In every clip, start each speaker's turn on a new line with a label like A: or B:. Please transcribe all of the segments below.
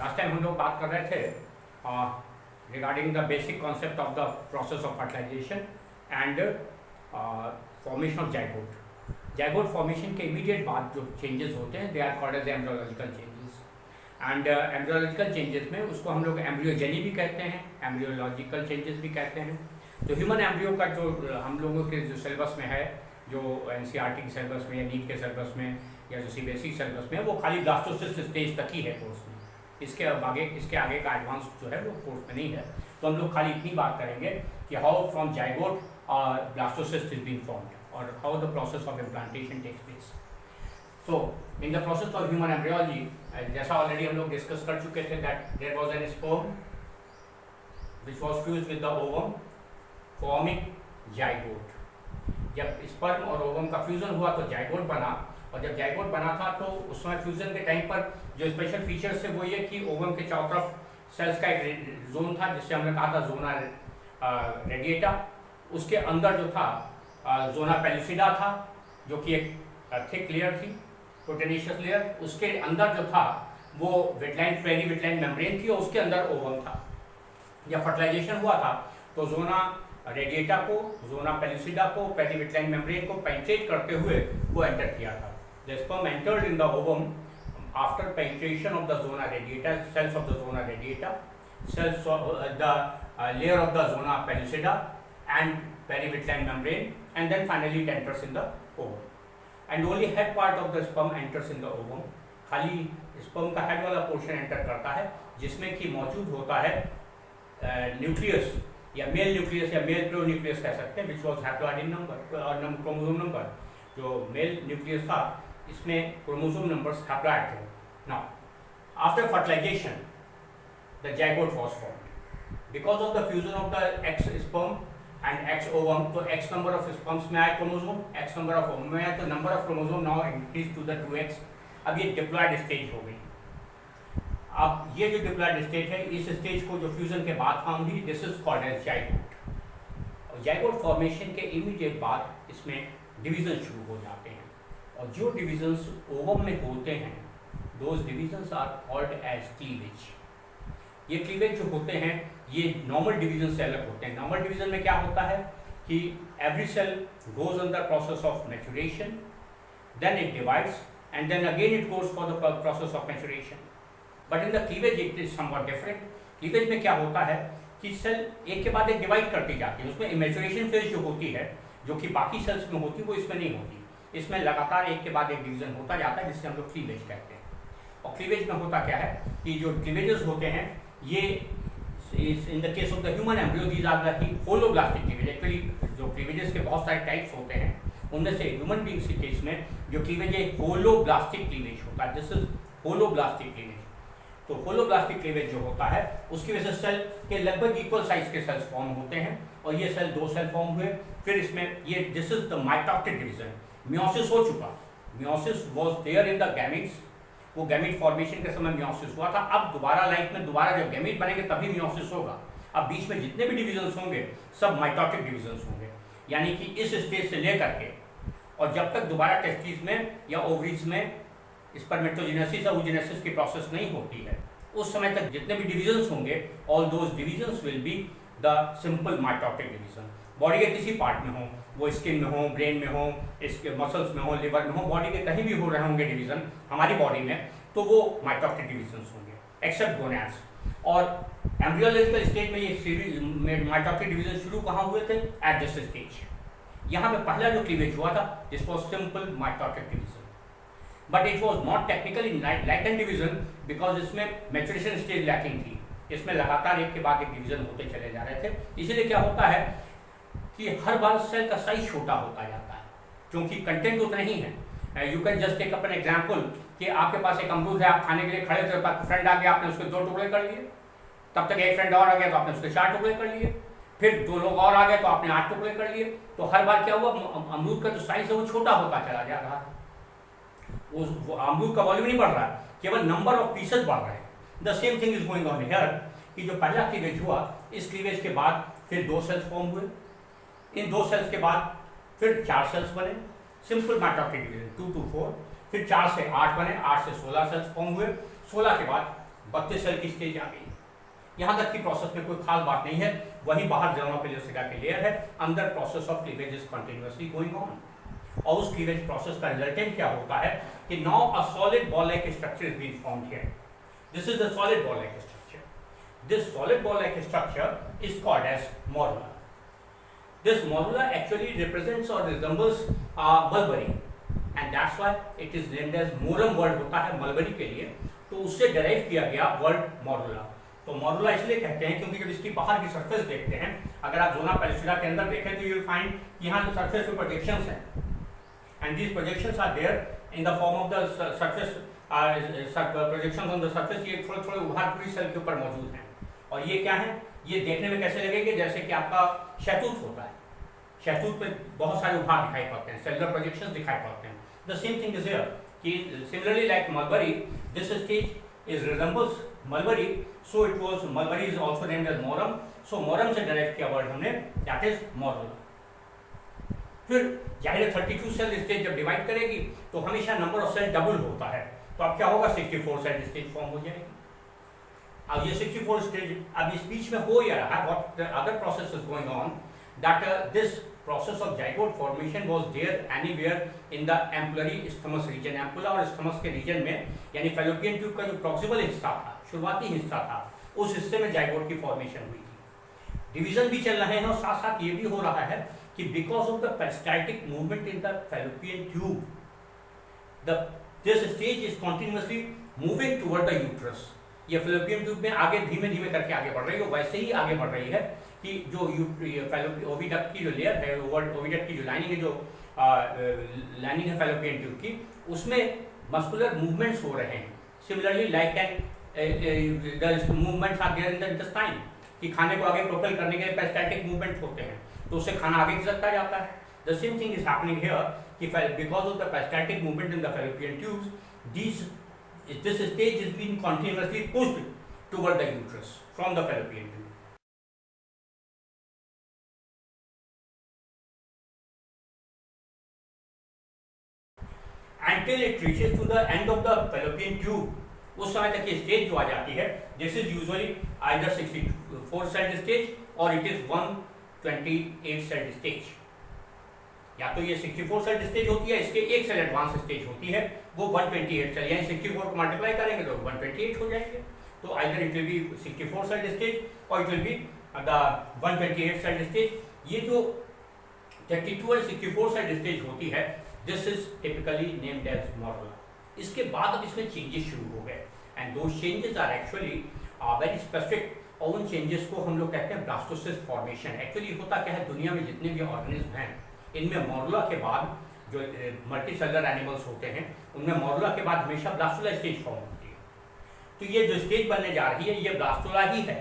A: Last time हम लोग बात कर रहे थे regarding the basic concept of the process of fertilization and formation of zygote. Zygote formation के इमीडिएट बाद जो चेंजेस होते हैं they are called as embryological changes. And embryological changes में उसको हम लोग एम्ब्रियोजेनी भी कहते हैं, एम्ब्रियोलॉजिकल चेंजेस भी कहते हैं। तो ह्यूमन एम्ब्रियो का जो हम लोगों के जो सिलेबस में है, जो एनसीईआरटी के सिलेबस में या नीट के सिलेबस में या जो सीबीएसई सिलेबस में है, वो खाली ब्लास्टोसिस्ट स्टेज तक ही है कोर्स में। इसके आगे का एडवांस जो है वो कोर्स में नहीं है। तो हम लोग खाली इतनी बात करेंगे कि how from zygote blastocyst is being formed और how the process of implantation takes place. So in the process of human embryology, जैसा ऑलरेडी हम लोग डिस्कस कर चुके थे, that there was an sperm which was fused with the ovum forming zygote. जब sperm और ovum का fusion हुआ तो जाइगोट बना, और जब जाइगोट बना था तो उस समय फ्यूजन के टाइम पर जो स्पेशल फीचर्स थे वो ये कि ओवम के चारों तरफ सेल्स का एक जोन था जिससे हमने कहा था जोना रेडिएटा। उसके अंदर जो था जोना पेलुसिडा था, जो कि एक थिक लेयर थी, प्रोटेनेशियस लेयर। उसके अंदर जो था वो वेटलाइन, पेरी वेटलाइन मेम्ब्रेन थी, और उसके अंदर ओवम था। जब फर्टिलाइजेशन हुआ था तो जोना रेडिएटा को, जोना पेलुसिडा को, पेरी वेटलाइन मेम्ब्रेन को पेनिट्रेट करते हुए वो एंटर किया था। The sperm entered in the ovum after penetration of the zona radiata, cells of the zona radiata, cells of the layer of the zona pellucida and perivitline membrane, and then finally it enters in the ovum. And only head part of the sperm enters in the ovum. खाली sperm का head वाला portion enter करता है जिसमें कि मौजूद होता है न्यूक्लियस या मेल न्यूक्लियस या मेल प्रोन्यूक्लियस कह सकते हैं, which was haploid in number और क्रोमोसोम नंबर। जो मेल न्यूक्लियस था इसमें क्रोमोसोम नंबर्स haploid थे। Now after fertilization the zygote was formed because of the fusion of the X sperm and X ovum। तो X number of sperms में आए chromosome, X number of ovum में आए, तो number of chromosome now increase to the 2x। अब ये diploid stage हो गई। अब ये जो डिप्लॉयड स्टेज है, इस स्टेज को जो फ्यूजन के बाद फॉर्म हुई, this is called as zygote. और जाइगोट फॉर्मेशन के इमीडिएट बाद इसमें डिवीजन शुरू हो जाते हैं, और जो डिविजन्स ओवम में होते हैं those divisions are called as cleavage. ये क्लीवेज जो होते हैं ये नॉर्मल डिवीजन से अलग होते हैं। नॉर्मल डिवीजन में क्या होता है कि every cell goes on the process of maturation, then it divides and then again it goes for the process of maturation. But in the cleavage it is something different. Cleavage में क्या होता है कि सेल एक के बाद एक divide करती जाती है। उसमें मैच्योरेशन फेज जो होती है, जो कि बाकी सेल्स में होती है, वो इसमें नहीं होती। इसमें लगातार एक के बाद एक डिवीजन होता जाता है, जिससे हम लोग क्लीवेज कहते हैं। और क्लीवेज में होता क्या है कि जो क्लीवेजेस होते हैं ये in the case of the human embryo these are the holoblastic cleavage. Actually जो क्लीवेजेस के बहुत सारे टाइप्स होते हैं उनमें से ह्यूमन बीइंग्स के केस में जो क्लीवेज है होलोब्लास्टिक क्लीवेज होता है। This is holoblastic cleavage. तो होलोब्लास्टिक क्लीवेज जो होता है उसकी वजह से सेल के लगभग इक्वल साइज के सेल्स फॉर्म होते हैं, और ये सेल दो सेल फॉर्म हुए। फिर इसमें ये this is the mitotic division. Meiosis हो चुका, meiosis was there in the gametes, वो गैमीट फॉर्मेशन के समय मियोसिस हुआ था। अब दोबारा लाइफ में दोबारा जब गैमीट बनेंगे तभी मियोसिस होगा। अब बीच में जितने भी डिविजन्स होंगे सब माइटोटिक डिविजन्स होंगे, यानी कि इस स्टेज से लेकर के और जब तक दोबारा टेस्टिस में या ओवरीज में स्पर्मेटोजेनेसिस और oogenesis की प्रोसेस नहीं होती है, उस समय तक जितने भी डिविजन्स होंगे all those divisions will be the simple mitotic division. Body के किसी पार्ट में हो, वो स्किन में हो, ब्रेन में हो, इसके मसल्स में हो, लिवर में हो, बॉडी के कहीं भी हो रहे होंगे डिवीजन हमारी बॉडी में, तो वो माइटोटिक डिवीजन्स होंगे एक्सेप्ट गोनाड्स। और एम्ब्रियोलॉजिकल स्टेज में ये माइटोटिक डिवीजन शुरू कहाँ हुए थे? At this stage. यहाँ पे पहला जो क्लीवेज हुआ था this was simple mitotic division, but it was not technically lichen division because इसमें मैच्योरेशन स्टेज लैकिंग थी। इसमें लगातार एक के बाद एक डिवीजन होते चले जा रहे थे। इसीलिए क्या होता है कि हर बार सेल का साइज छोटा होता जाता है, क्योंकि कंटेंट उतना ही है। You can just take up an example कि आपके पास एक अमरूद है, आप खाने के लिए खड़े थे, फ्रेंड आ गया, आपने उसके 2 टुकड़े कर लिए। तब तक एक फ्रेंड और आ गया तो आपने उसके 4 टुकड़े कर लिए। फिर 2 लोग और आ गए तो आपने 8 टुकड़े कर लिए। तो हर बार क्या हुआ, अमरूद का जो साइज है वो छोटा होता चला जा रहा है। वो अमरूद का वॉल्यूम नहीं बढ़ रहा है, केवल नंबर ऑफ पीसेस बढ़ रहे हैं। The same thing is going on here कि जो पहला क्लीवेज हुआ, इस क्लीवेज के बाद फिर 2 सेल्स फॉर्म हुए। इन 2 सेल्स के बाद फिर 4 सेल्स बने, सिंपल माइटोटिक डिवीजन 2 to 4। फिर 4 से 8 बने, 8 से 16 सेल्स फॉर्म हुए। 16 के बाद 32 सेल की स्टेज आ गई। यहाँ तक की प्रोसेस में कोई खास बात नहीं है, वही बाहर जर्मा पेलियोसिका की लेयर है, अंदर process of cleavage is continuously going on. और उस क्लीवेज प्रोसेस का रिजल्टेंट क्या होता है कि now a solid ball like structure is being formed here. This is the solid ball like structure. This solid ball like structure is called as morula. This morula actually represents or resembles mulberry, and that's why it is named as morum word होता है mulberry के लिए, तो उससे derive किया गया word morula। तो morula इसलिए कहते हैं क्योंकि जब इसकी बाहर की surface देखते हैं, अगर आप जोना पेलिसिडा के अंदर देखें तो you will find कि यहाँ surface पे projections हैं, and these projections are there in the form of the surface projections on the surface। ये थोड़े थोड़े उभार पूरी सेल के ऊपर मौजूद हैं, और ये क्या है, ये देखने में कैसे लगेंगे, जैसे कि आपका शहतूत होता है, शहतूत पे बहुत सारे उभार दिखाई पड़ते हैं, सेलुलर प्रोजेक्शंस दिखाई पड़ते हैं। The same thing is here कि similarly like mulberry, this stage is resembles mulberry, so it was mulberry is also named as morum. सो मोरम से डायरेक्ट किया वर्ड हमने, दैट इज मोरुला। फिर जाहिर 32 सेल स्टेज जब डिवाइड करेगी तो हमेशा नंबर ऑफ सेल डबल होता है, तो अब क्या होगा, 64 सेल स्टेज फॉर्म हो जाएगी। अब ये 64 स्टेज अब इस बीच में हो या रहा है, what the other process is going on, that this process of zygote formation was there anywhere in the ampullary isthmus region. Ampulla और स्टमस के रीजन में, यानी फैलोपियन ट्यूब का जो प्रॉक्सिमल हिस्सा था, शुरुआती हिस्सा था, उस हिस्से में जाइगोट की फॉर्मेशन हुई थी। डिवीजन भी चल रहे हैं, और साथ साथ ये भी हो रहा है कि because of the peristaltic movement in the fallopian tube, this stage is continuously moving toward the uterus. ये फैलोपियन ट्यूब में आगे धीमे धीमे करके आगे बढ़ रही है, वैसे ही आगे बढ़ रही है कि जो ओविडक्ट की जो लेयर है, ओविडक्ट की जो लाइनिंग है, जो लाइनिंग है फैलोपियन ट्यूब की, उसमें मस्कुलर मूवमेंट्स हो रहे हैं। Similarly like an movements are there in the intestine, कि खाने को आगे प्रोपेल करने के लिए पेरिस्टाल्टिक मूवमेंट होते हैं, तो उससे खाना आगे खिसकता जाता है। The same thing is happening here कि because of the peristaltic movement in the fallopian tubes, this stage is being continuously pushed toward the uterus from the fallopian tube. Until it reaches to the end of the fallopian tube, उस समय तक ये stage जो आ जाती है, this is usually either 64 cell stage or it is 128 cell stage। या तो ये 64 सेल स्टेज होती है, इसके एक सेल एडवांस स्टेज होती है, वो 128 सेल, यानी 64 को मल्टीप्लाई करेंगे तो 128 हो जाएंगे। तो either it will be 64 cell stage और it will be the 128 cell stage. ये जो 32 और 64 सेल स्टेज होती है, this is typically named as morula. इसके बाद अब इसमें चेंजेस शुरू हो गए, and those changes are actually very specific, और उन चेंजेस को हम लोग कहते हैं ब्लास्टोसिस्ट फॉर्मेशन। एक्चुअली होता क्या है, दुनिया में जितने भी ऑर्गेनिज्म हैं, इनमें मोरुला के बाद जो मल्टी सेलुलर एनिमल्स होते हैं, उनमें मोरुला के बाद हमेशा ब्लास्टुला स्टेज फॉर्म होती है। तो ये जो स्टेज बनने जा रही है, ये ब्लास्टुला ही है,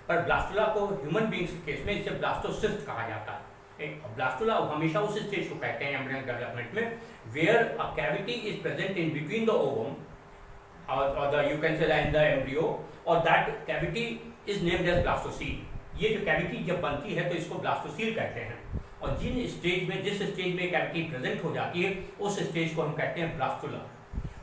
A: पर ब्लास्टुला को ह्यूमन बींग्स के केस में इसे ब्लास्टोसिस्ट कहा जाता है। ब्लास्टुला हमेशा उस स्टेज को कहते हैं एम्ब्रियन डेवलपमेंट में, where a cavity is present in between the ovum और the you can say in the embryo, और that cavity is named as blastocoel. ये जो कैविटी जब बनती है तो इसको ब्लास्टोसील कहते हैं, और जिन स्टेज में, जिस स्टेज में कैविटी प्रेजेंट हो जाती है, उस स्टेज को हम कहते हैं ब्लास्टुला।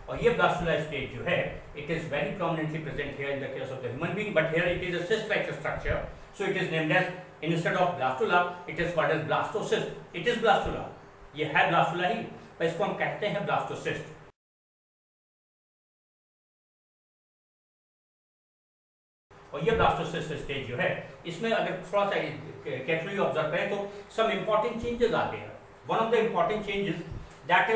A: और ये ब्लास्टुला स्टेज जो है, it is very prominently present here in the case of the human being, but here it is a cyst like structure, so it is named as, instead of blastula it is called as blastocyst. It is blastula, ये है blastula ही, पर इसको हम कहते हैं blastocyst. और ये blastocyst stage जो है, इसमें अगर थोड़ा सा केयरफुली ऑब्जर्व करें तो सम इंपॉर्टेंट चेंजेस आते हैं। One of the important changes that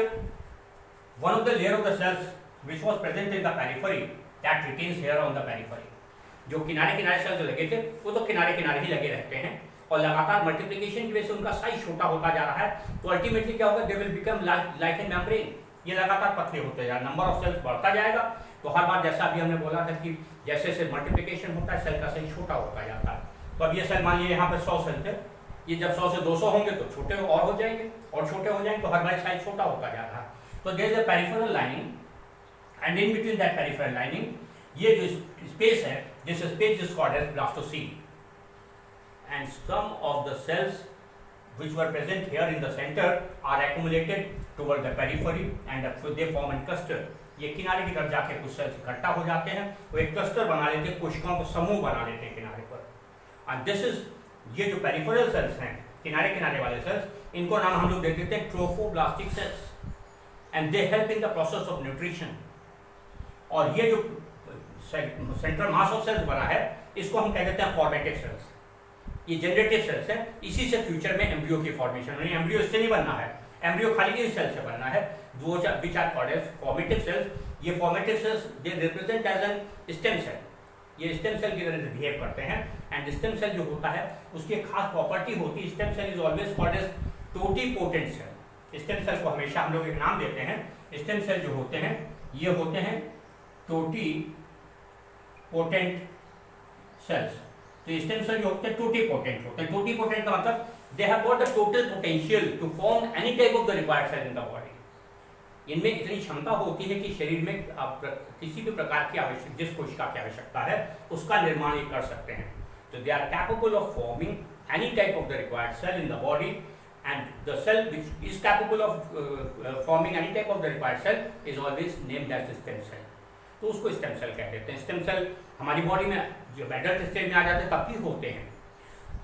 A: one of the layer of the cells which was present in the periphery that retains here on the periphery. जो किनारे किनारे सेल्स लगे थे, वो तो किनारे किनारे ही लगे रहते हैं, और लगातार मल्टीप्लिकेशन की वजह से उनका साइज छोटा होता जा रहा है, तो अल्टीमेटली क्या होगा, they will become like an membrane. ये लगातार पतले होते जाएगा, नंबर ऑफ सेल्स बढ़ता जाएगा, तो हर बार जैसा अभी हमने बोला था कि जैसे जैसे मल्टीप्लिकेशन होता है, सेल का साइज छोटा होता जाता है। तो अब ये सेल मान लीजिए यहाँ पे 100 सेल थे, ये जब 100 से 200 होंगे तो छोटे और हो जाएंगे, और छोटे हो जाएंगे तो हर बार साइज छोटा होता जा रहा है। तो there is a peripheral lining, and in between that peripheral lining, ये जो स्पेस है, this space is called as blastocoel, and some of the cells which were present here in the center are accumulated toward the periphery, and they form a cluster ये किनारे की तरफ जाके कुछ sales इकट्ठा हो जाते हैं, वो एक क्लस्टर बना लेते हैं, कोशिकाओं को समूह बना लेते हैं किनारे पर। एंड दिस इज ये जो पेरिफेरल सेल्स हैं, किनारे किनारे वाले सेल्स, इनको नाम हम लोग दे देते हैं trophoblastic cells, and they help in the process of nutrition. और ये जो सेंट्रल मास ऑफ सेल्स बना है, इसको हम कह देते हैं फॉर्मेटिव सेल्स। ये जनरेटिव सेल्स है, इसी से फ्यूचर में एम्ब्रियो की फॉर्मेशन होनी। एम्ब्रियो इससे नहीं बनना है, एम्ब्रियो खाली इस सेल से बनना है, which are called as formative cells। ये formative cells they represent as an stem cell, ये स्टेम सेल की तरह से बिहेव करते हैं। एंड स्टेम सेल जो होता है उसकी एक खास प्रॉपर्टी होती है, stem cell is always called as totipotent cell. Stem cell को हमेशा हम लोग एक नाम देते हैं, स्टेम सेल जो होते हैं ये होते हैं टोटीपोटेंट सेल्स। तो स्टेम सेल जो होते हैं टोटीपोटेंट होते हैं। टोटीपोटेंट का मतलब they have got the total potential to form any type of the required cell in the body. इनमें इतनी क्षमता होती है कि शरीर में आप किसी भी प्रकार की आवश्यक जिस कोशिका की आवश्यकता है उसका निर्माण ये कर सकते हैं। तो they are capable of forming any type of the required cell in the body, and the cell which is capable of forming any type of the required cell is always named as stem cell. तो उसको stem cell कह देते हैं। Stem cell हमारी body में जब adult stage में आ जाते हैं तब भी होते हैं।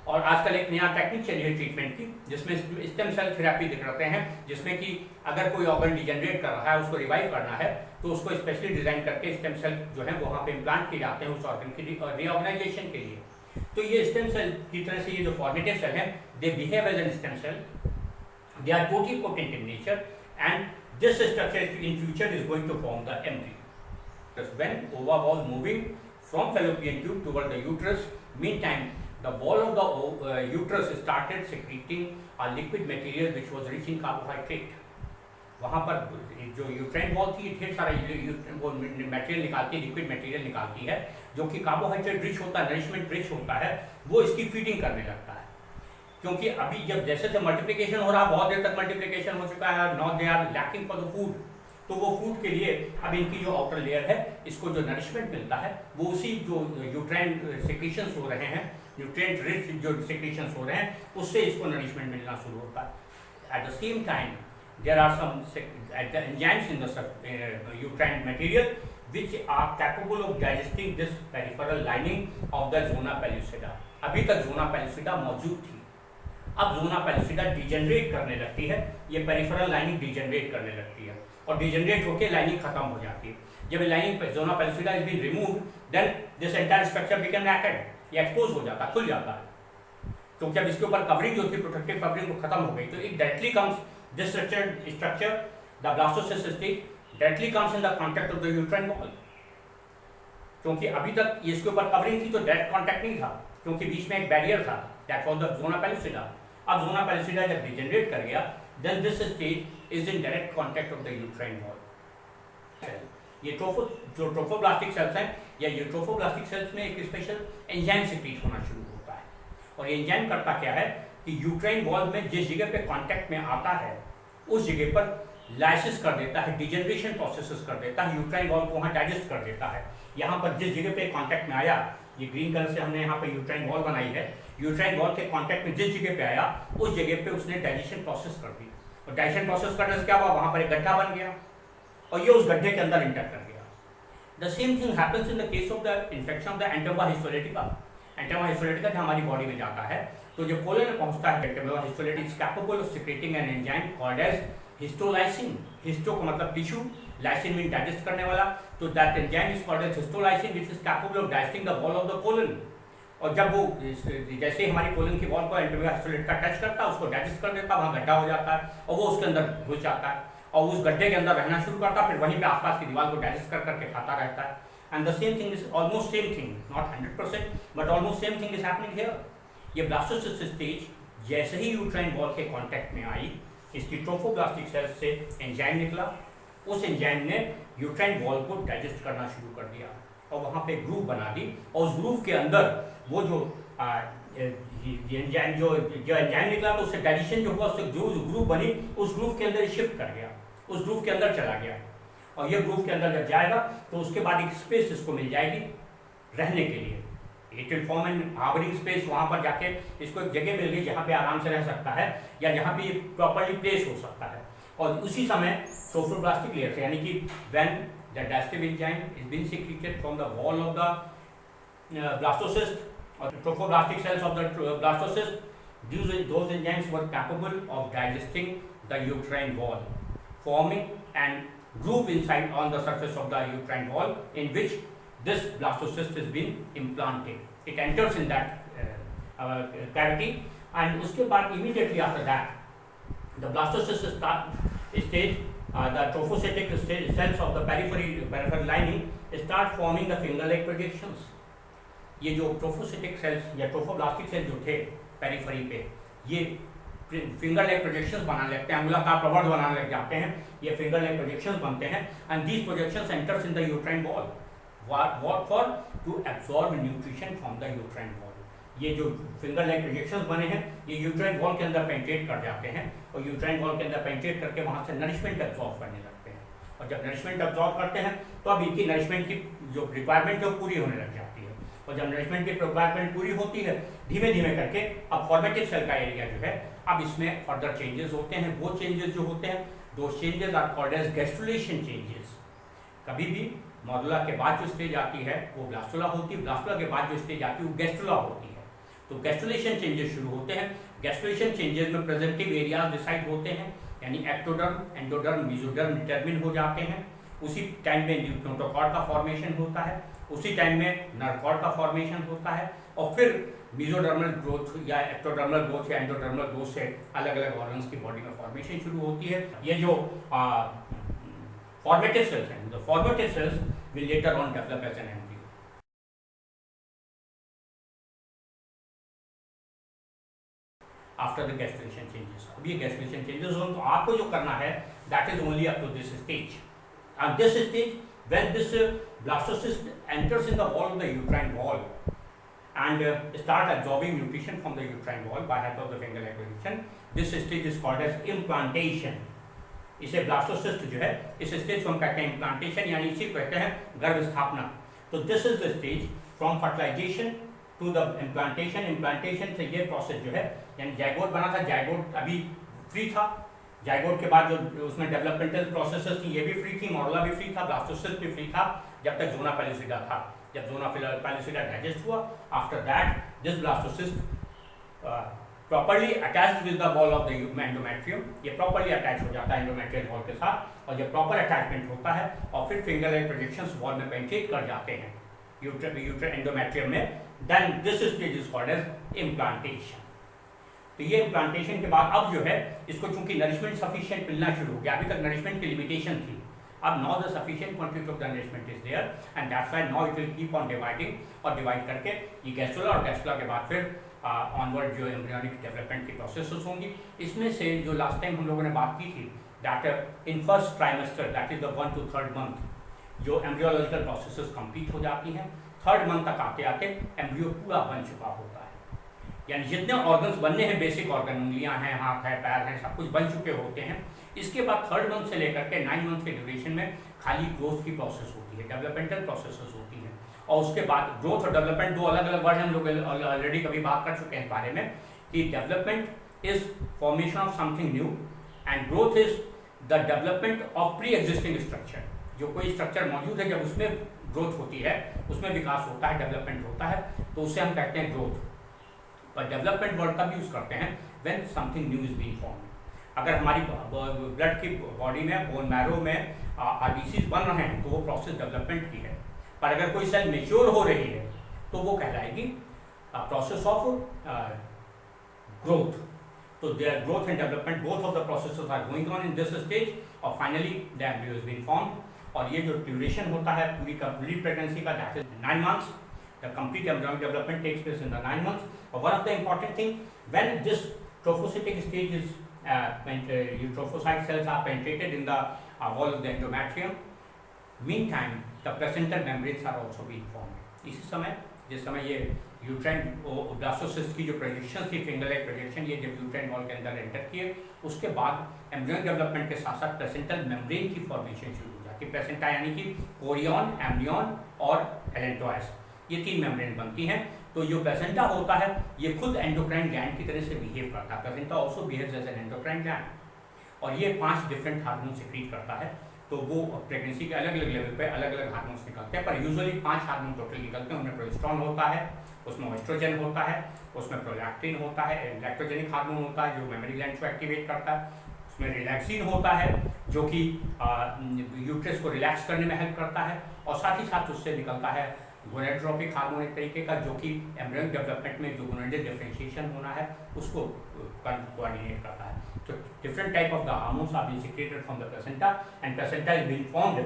A: और आजकल एक नया टेक्निक चली है ट्रीटमेंट की, जिसमें स्टेम सेल थेरेपी दिखाते हैं, जिसमें कि अगर कोई ऑर्गन डिजेनरेट कर रहा है, उसको रिवाइव करना है, तो उसको स्पेशली डिजाइन करके स्टेम सेल जो है वहाँ पे इम्प्लांट किए जाते हैं उस ऑर्गन की रीऑर्गेनाइजेशन के लिए। तो ये स्टेम सेल की तरह से ये जो फॉर्मेटिव सेल है, they behave as an stem cell, they are totipotent in nature, and this structure in future is going to form the embryo. When ova was moving from fallopian tube toward the uterus, meantime the wall of the uterus started secreting a liquid material which was rich in carbohydrate। वहाँ पर जो uterine wall थी ढेर सारा वो material निकालती है, liquid material निकालती है जो कि कार्बोहाइड्रेट रिच होता है, नरिशमेंट रिच होता है, वो इसकी फीडिंग करने लगता है। क्योंकि अभी जब जैसे जैसे मल्टीप्लिकेशन हो रहा है, बहुत देर तक मल्टीप्लिकेशन हो चुका है, now they are lacking for the food, तो वो फूड के लिए अब इनकी जो आउटर लेयर है इसको जो नरिशमेंट मिलता है वो उसी जो यूट्राइन सेक्रीशंस हो रहे हैं, न्यूट्रिएंट रिच जो सेक्रीशंस हो रहे हैं, उससे इसको नरिशमेंट मिलना शुरू होता है। At the same time there are some enzymes in the uterine material which are capable of digesting this peripheral lining of the zona pellucida। अभी तक zona pellucida मौजूद थी, अब zona pellucida डिजेनरेट करने लगती है, ये पेरिफेरल लाइनिंग डिजेनरेट करने लगती है और डिजेनरेट होकर लाइनिंग खत्म हो जाती है। जब lining zona pellucida is being removed, then this entire structure became naked, ये एक्सपोज हो जाता है, खुल जाता है। तो जब इसके ऊपर कवरिंग जो थी प्रोटेक्टिव कवरिंग वो खत्म हो गई, तो it directly comes this structure the blastocyst stage directly comes in the contact of the uterine wall. क्योंकि अभी तक इसके ऊपर कवरिंग थी तो डायरेक्ट कांटेक्ट नहीं था, क्योंकि बीच में एक बैरियर था, that was the zona pellucida. अब ज़ोना पेलुसिडा जब डिजेनरेट कर गया, then this stage is in direct contact of the uterine wall. ये जो ट्रोफोब्लास्टिक सेल्स हैं या ये ट्रोफोब्लास्टिक सेल्स में एक स्पेशल एंजाइम सिक्रीट होना शुरू होता है, और ये एंजाइम करता क्या है कि यूट्राइन वॉल में जिस जगह पे कांटेक्ट में आता है उस जगह पर लाइसिस कर देता है, डिजेनरेशन प्रोसेसेस कर देता है, यूट्राइन वॉल को वहाँ डाइजेस्ट कर देता है। यहाँ पर जिस जगह पे कांटेक्ट में आया, ये ग्रीन कलर से हमने यहाँ पे यूट्राइन वॉल बनाई है, यूट्राइन वॉल के कांटेक्ट में जिस जगह पे आया उस जगह पे उसने डाइजेशन प्रोसेस कर दी, और डाइजेशन प्रोसेस करने से क्या हुआ, वहाँ पर एक गड्ढा बन गया और ये उस गड्ढे के अंदर इंटर कर गया। The same thing happens in the case of the infection of the entamoeba histolytica. Entamoeba histolytica जो हमारी बॉडी में जाता है, तो जो कोलन में पहुँचता है entamoeba histolytica is capable of secreting an enzyme called as histolysin. Histo का मतलब टिश्यू, लाइसिन मीन डाइजेस्ट करने वाला, तो that enzyme is called as histolysin which is capable of digesting the wall of the colon. और जब वो जैसे हमारी कोलन की वॉल को एंटेमा हिस्टोलिटिका टच करता है, उसको डाइजेस्ट कर देता है, वहाँ गड्ढा हो जाता है और वो उसके अंदर घुस जाता है और उस गड्ढे के अंदर रहना शुरू करता है, फिर वहीं पे आसपास की दीवार को डाइजेस्ट कर करके खाता रहता है। And the same thing is almost same thing, not 100% but almost same thing is happening here. ये ब्लास्टोसिस्ट स्टेज जैसे ही यूट्राइन वॉल के कांटेक्ट में आई, इसकी ट्रोफोब्लास्टिक सेल्स से एंजाइम निकला, उस एंजाइम ने यूट्राइन वॉल को डाइजेस्ट करना शुरू कर दिया और वहाँ पे ग्रूव बना दी, और उस ग्रूव के अंदर वो जो एंजाइम जो एंजाइम निकला तो उससे डाइजेशन जो हुआ, उससे जो ग्रूव बनी उस ग्रूव के अंदर शिफ्ट कर गया, उस ग्रूव के अंदर चला गया, और ये ग्रूव के अंदर जब जाएगा तो उसके बाद एक स्पेस इसको मिल जाएगी रहने के लिए। It will form an harbouring space, वहाँ पर जाके इसको एक जगह मिल गई जहाँ पे आराम से रह सकता है या जहाँ पे प्रॉपरली प्लेस हो सकता है। और उसी समय ट्रोफोब्लास्टिक लेयर से, यानी कि when the digestive enzyme is being secreted from the wall of the blastocyst or trophoblastic cells of the blastocyst. Those enzymes were capable of digesting the uterine wall, forming an groove inside on the surface of the uterine wall in which this blastocyst is being implanted. It enters in that cavity, and उसके बाद immediately after that the blastocyst stage, the trophocytic cells of the peripheral lining start forming the finger-like projections. ये जो trophocytic cells या trophoblastic cells जो थे periphery पे, ये finger like projections बनाने लगते हैं, अंगुलाकार प्रवर्ध बनाने लग जाते हैं, ये फिंगर लाइक प्रोजेक्शंस बनते हैं, and these projections enters in the uterine wall. What for? To absorb nutrition from the uterine wall. ये जो फिंगर लाइक प्रोजेक्शंस बने हैं ये यूट्राइन वॉल के अंदर पेंट्रेट कर जाते हैं, और यूट्राइन वॉल के अंदर पेंट्रेट करके वहाँ से नरिशमेंट एब्जॉर्ब करने लगते हैं, और जब नरिशमेंट एब्जॉर्ब करते हैं तो अब इनकी नरिशमेंट की जो रिक्वायरमेंट है वो पूरी होने लग जाती है, और जब नरिशमेंट की रिक्वायरमेंट पूरी होती है धीमे धीमे करके अब फॉर्मेटिव सेल का एरिया जो है अब इसमें फर्दर चेंजेस होते हैं. वो चेंजेस जो होते हैं, दो changes are called as gastrulation changes. कभी भी मॉडुला के बाद जो स्टेज आती है वो ब्लास्टुला होती है, ब्लास्टुला के बाद जो स्टेज आती है वो गैस्ट्रुला होती है. तो गैस्ट्रुलेशन चेंजेस शुरू होते हैं. गैस्ट्रुलेशन चेंजेस में प्रेजेंटिव एरियाज डिसाइड होते हैं, यानी एक्टोडर्म, एंडोडर्म, मेसोडर्म डिटरमिन हो जाते हैं. उसी टाइम में नोटोकॉर्ड का फॉर्मेशन होता है, उसी टाइम में नर्वकॉर्ड का फॉर्मेशन होता है, और फिर मेसोडर्मल ग्रोथ या एक्टोडर्मल ग्रोथ या एंडोडर्मल ग्रोथ से अलग अलग ऑर्गन्स की बॉडी में फॉर्मेशन शुरू होती है. ये जो फॉर्मेटिव सेल्स हैं, the formative cells will later on develop as an embryo. After the gastrulation changes. अब ये गैस्ट्रुलेशन चेंजेस हो तो आपको जो करना है that is only up to this stage. At this stage, when this blastocyst enters in the wall of the uterine wall and start absorbing nutrition from the uterine wall by help of the finger-like position, this stage is called as implantation. इसे blastocyst जो है इस stage को हम कहते हैं implantation, यानी इसी को कहते हैं गर्भ स्थापना. तो this is the stage from fertilization to the implantation. Implantation से ये प्रोसेस जो है, यानी जाइगोट बना था, जाइगोट अभी फ्री था, जाइगोट के बाद जो उसमें डेवलपमेंटल प्रोसेसेस थी ये भी फ्री थी, मॉडुला भी फ्री था, ब्लास्टोसिस्ट भी फ्री था जब तक जोना पैलिसिडा था. जब जोना पैलिसिडा डाइजेस्ट हुआ, after that this blastocyst properly attached with the wall of the endometrium. ये प्रॉपर्ली अटैच हो जाता है एंडोमेट्रियल वॉल के साथ, और जब प्रॉपर अटैचमेंट होता है और फिर फिंगर लाइक प्रोजेक्शंस वॉल में पेनिट्रेट कर जाते हैं एंडोमेट्रियम में, then this stage is called as implantation. तो ये इम्प्लांटेशन के बाद अब जो है इसको चूंकि नरिशमेंट सफिशिएंट मिलना शुरू हो गया, अभी तक नरिशमेंट की लिमिटेशन थी, अब now the sufficient quantity of the nourishment is there and that's why now it will keep on dividing, और डिवाइड करके ये गैस्ट्रुला और गैस्ट्रुला के बाद फिर ऑनवर्ड जो एम्ब्रियोनिक डेवलपमेंट की प्रोसेसेस होंगी. इसमें से जो लास्ट टाइम हम लोगों ने बात की थी that in first trimester, that is the 1 to 3rd month, जो एम्ब्रियोलॉजिकल प्रोसेसेस कंप्लीट हो जाती हैं. 3rd मंथ तक आते आते एम्ब्रियो पूरा बन चुका होता है, यानी जितने ऑर्गन्स बनने हैं, बेसिक ऑर्गन, उंगलियां हैं, हाथ है, पैर हैं, सब कुछ बन चुके होते हैं. इसके बाद 3rd मंथ से लेकर के 9 मंथ के ड्यूरेशन में खाली ग्रोथ की प्रोसेस होती है, डेवलपमेंटल प्रोसेसेस होती हैं. और उसके बाद ग्रोथ और डेवलपमेंट दो अलग अलग वर्ड हम लोग ऑलरेडी कभी बात कर चुके हैं इस बारे में कि development is formation of something new and growth is the development of pre existing structure. जो कोई स्ट्रक्चर मौजूद है जब उसमें ग्रोथ होती है, उसमें विकास होता है, डेवलपमेंट होता है, तो उसे हम कहते हैं ग्रोथ. पर डेवलपमेंट वर्ड का भी यूज करते हैं when something new is being formed. अगर हमारी ब्लड की बॉडी में, बोन मैरो में आरबीसीज बन रहे हैं तो वो प्रोसेस डेवलपमेंट की है. पर अगर कोई सेल मेच्योर हो रही है तो वो कहलाएगी प्रोसेस ऑफ ग्रोथ. तो there growth and development both of the processes are going on in this stage, और finally the embryo is being formed. और ये जो ड्यूरेशन होता है पूरी कंप्लीट प्रेगनेंसी का, that is 9 months. The complete embryonic development takes place in the 9 months. But one of the important thing, when this trophocytic stage is trophocyte cells are penetrated in the wall of the endometrium, meantime the placental membranes are also being formed. इसी समय, जिस समय ये uterine blastocyst की जो projection थी, finger like projection, ये जब यूट्राइन वॉल के अंदर एंटर किए, उसके बाद एम्ब्रियोनिक डेवलपमेंट के साथ साथ प्लेसेंटल मेम्ब्रेन की फॉर्मेशन शुरू हो जाती है. प्लेसेंटा यानी कि कोरियन, एम्ब्रियन और एलेंटोइस, ये 3 मेम्ब्रेन बनती हैं. तो जो प्लेसेंटा होता है ये खुद एंडोक्राइन ग्लैंड की तरह से बिहेव करता है. Placenta also behaves as an endocrine gland, और ये 5 डिफरेंट हार्मोन सिक्रीट करता है. तो वो प्रेगनेंसी के अलग अलग लेवल पे अलग अलग हार्मोन्स निकलते हैं, पर यूजुअली 5 हार्मोन टोटल निकलते हैं। उनमें प्रोजेस्टेरोन होता है, उसमें एस्ट्रोजन होता है, उसमें प्रोलैक्टिन होता है, लैक्टोजेनिक हार्मोन होता है जो मेमोरी ग्लैंड को एक्टिवेट करता है, उसमें रिलैक्सिन होता है जो कि यूट्रस को रिलैक्स करने में हेल्प करता है, और साथ ही साथ उससे निकलता है गोनेडोट्रोपिक हार्मोन एक तरीके का, जो कि एम्ब्रियन डेवलपमेंट में जो गोनेडल डिफरेंशिएशन होना है उसको कोऑर्डिनेट करता है। So different type of the hormones are being secreted from the placenta and placenta is being formed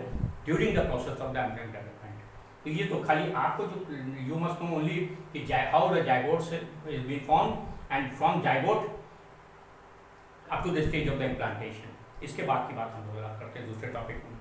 A: during the process of the embryonic development. तो ये तो खाली आपको जो you must know only कि how the zygote is being formed and from zygote up to the stage of the implantation. इसके बाद की बात हम लोग करते हैं दूसरे टॉपिक में।